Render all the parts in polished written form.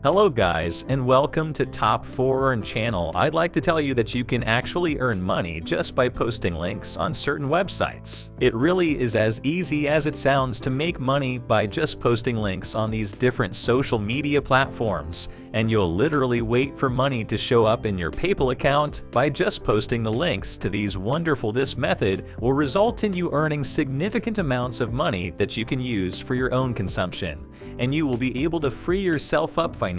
Hello guys, and welcome to Top 4 Earn channel. I'd like to tell you that you can actually earn money just by posting links on certain websites. It really is as easy as it sounds to make money by just posting links on these different social media platforms, and you'll literally wait for money to show up in your PayPal account by just posting the links to these wonderful. This method will result in you earning significant amounts of money that you can use for your own consumption, and you will be able to free yourself up financially.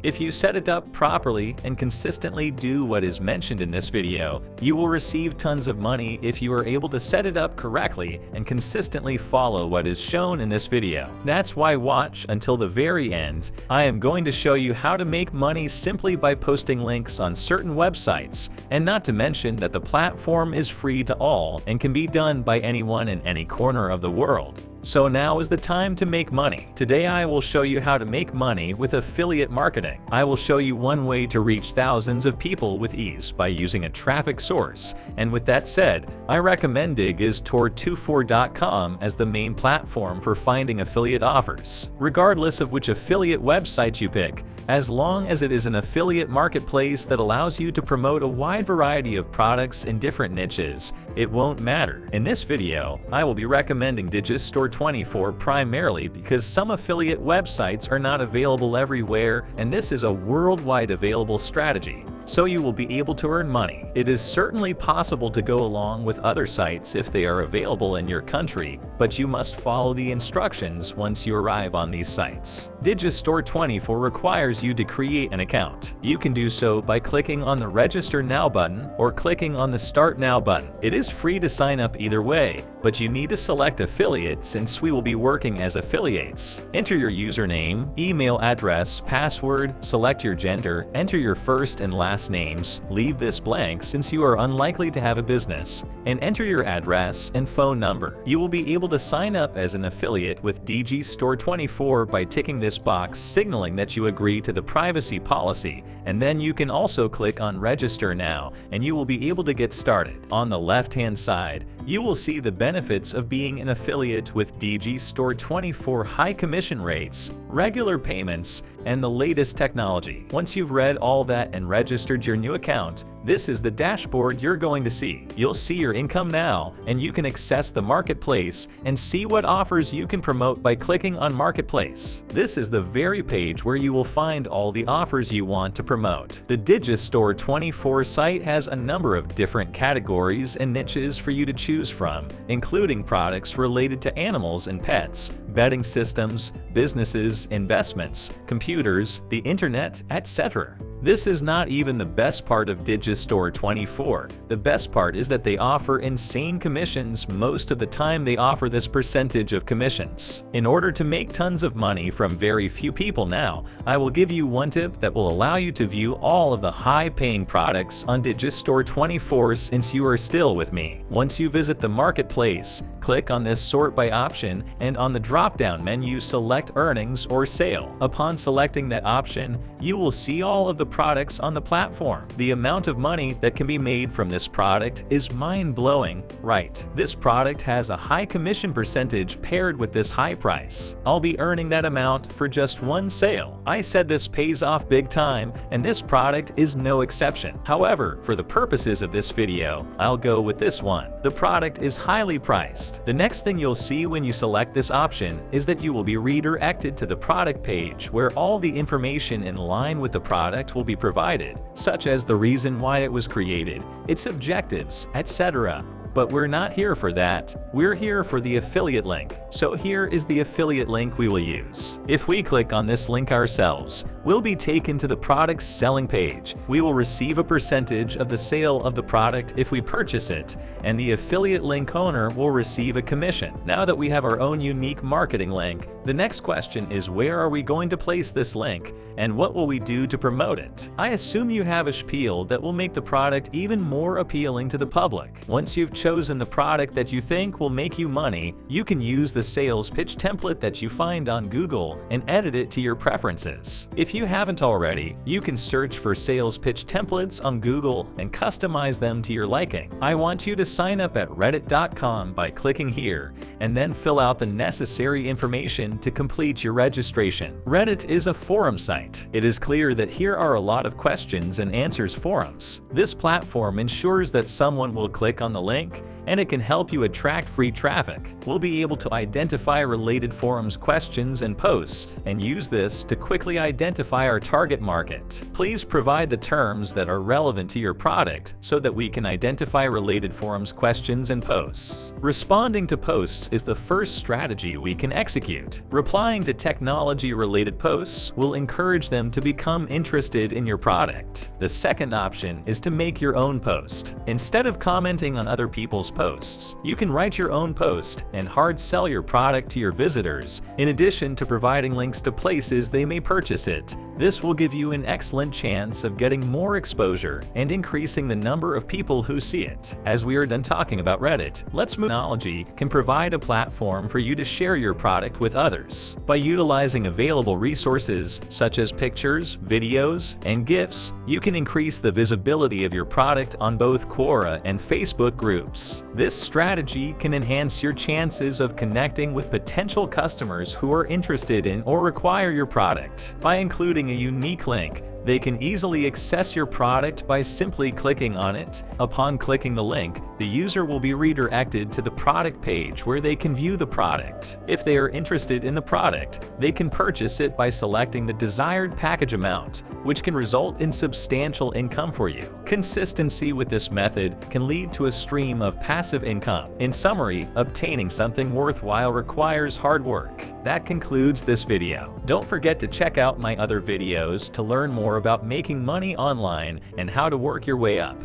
If you set it up properly and consistently do what is mentioned in this video, you will receive tons of money if you are able to set it up correctly and consistently follow what is shown in this video. That's why watch until the very end. I am going to show you how to make money simply by posting links on certain websites, and not to mention that the platform is free to all and can be done by anyone in any corner of the world. So now is the time to make money. Today I will show you how to make money with affiliate marketing. I will show you one way to reach thousands of people with ease by using a traffic source. And with that said, I recommend digistore24.com as the main platform for finding affiliate offers. Regardless of which affiliate website you pick, as long as it is an affiliate marketplace that allows you to promote a wide variety of products in different niches, it won't matter. In this video, I will be recommending Digistore24 primarily because some affiliate websites are not available everywhere, and this is a worldwide available strategy, so you will be able to earn money. It is certainly possible to go along with other sites if they are available in your country, but you must follow the instructions once you arrive on these sites. Digistore24 requires you to create an account. You can do so by clicking on the Register Now button or clicking on the Start Now button. It is free to sign up either way, but you need to select affiliate since we will be working as affiliates. Enter your username, email address, password, select your gender, enter your first and last names, leave this blank since you are unlikely to have a business, and enter your address and phone number. You will be able to sign up as an affiliate with Digistore24 by ticking this box signaling that you agree to the privacy policy, and then you can also click on Register Now and you will be able to get started. On the left-hand side, you will see the benefits of being an affiliate with Digistore24: high commission rates, regular payments, and the latest technology. Once you've read all that and registered your new account, this is the dashboard you're going to see. You'll see your income now, and you can access the marketplace and see what offers you can promote by clicking on Marketplace. This is the very page where you will find all the offers you want to promote. The Digistore24 site has a number of different categories and niches for you to choose from, including products related to animals and pets, betting systems, businesses, investments, computers, the internet, etc. This is not even the best part of Digistore24. The best part is that they offer insane commissions. Most of the time they offer this percentage of commissions. In order to make tons of money from very few people now, I will give you one tip that will allow you to view all of the high-paying products on Digistore24 since you are still with me. Once you visit the marketplace, click on this Sort by option, and on the drop-down menu select Earnings or Sale. Upon selecting that option, you will see all of the products on the platform. The amount of money that can be made from this product is mind-blowing, right? This product has a high commission percentage paired with this high price. I'll be earning that amount for just one sale. I said this pays off big time, and this product is no exception. However, for the purposes of this video, I'll go with this one. The product is highly priced. The next thing you'll see when you select this option is that you will be redirected to the product page where all the information in line with the product will be provided, such as the reason why it was created, its objectives, etc. But we're not here for that. We're here for the affiliate link. So here is the affiliate link we will use. If we click on this link ourselves, we'll be taken to the product's selling page. We will receive a percentage of the sale of the product if we purchase it, and the affiliate link owner will receive a commission. Now that we have our own unique marketing link, the next question is, where are we going to place this link, and what will we do to promote it? I assume you have a spiel that will make the product even more appealing to the public. Once you've chosen the product that you think will make you money, you can use the sales pitch template that you find on Google and edit it to your preferences. If you haven't already, you can search for sales pitch templates on Google and customize them to your liking. I want you to sign up at reddit.com by clicking here, and then fill out the necessary information to complete your registration. Reddit is a forum site. It is clear that here are a lot of questions and answers forums. This platform ensures that someone will click on the link, and it can help you attract free traffic. We'll be able to identify related forums questions and posts, and use this to quickly identify our target market. Please provide the terms that are relevant to your product so that we can identify related forums questions and posts. Responding to posts is the first strategy we can execute. Replying to technology-related posts will encourage them to become interested in your product. The second option is to make your own post. Instead of commenting on other people's posts, you can write your own post and hard sell your product to your visitors, in addition to providing links to places they may purchase it. This will give you an excellent chance of getting more exposure and increasing the number of people who see it. As we are done talking about Reddit, let's move. Technology can provide a platform for you to share your product with others. By utilizing available resources such as pictures, videos, and GIFs, you can increase the visibility of your product on both Quora and Facebook groups. This strategy can enhance your chances of connecting with potential customers who are interested in or require your product. By including a unique link, they can easily access your product by simply clicking on it. Upon clicking the link, the user will be redirected to the product page where they can view the product. If they are interested in the product, they can purchase it by selecting the desired package amount, which can result in substantial income for you. Consistency with this method can lead to a stream of passive income. In summary, obtaining something worthwhile requires hard work. That concludes this video. Don't forget to check out my other videos to learn more about making money online and how to work your way up.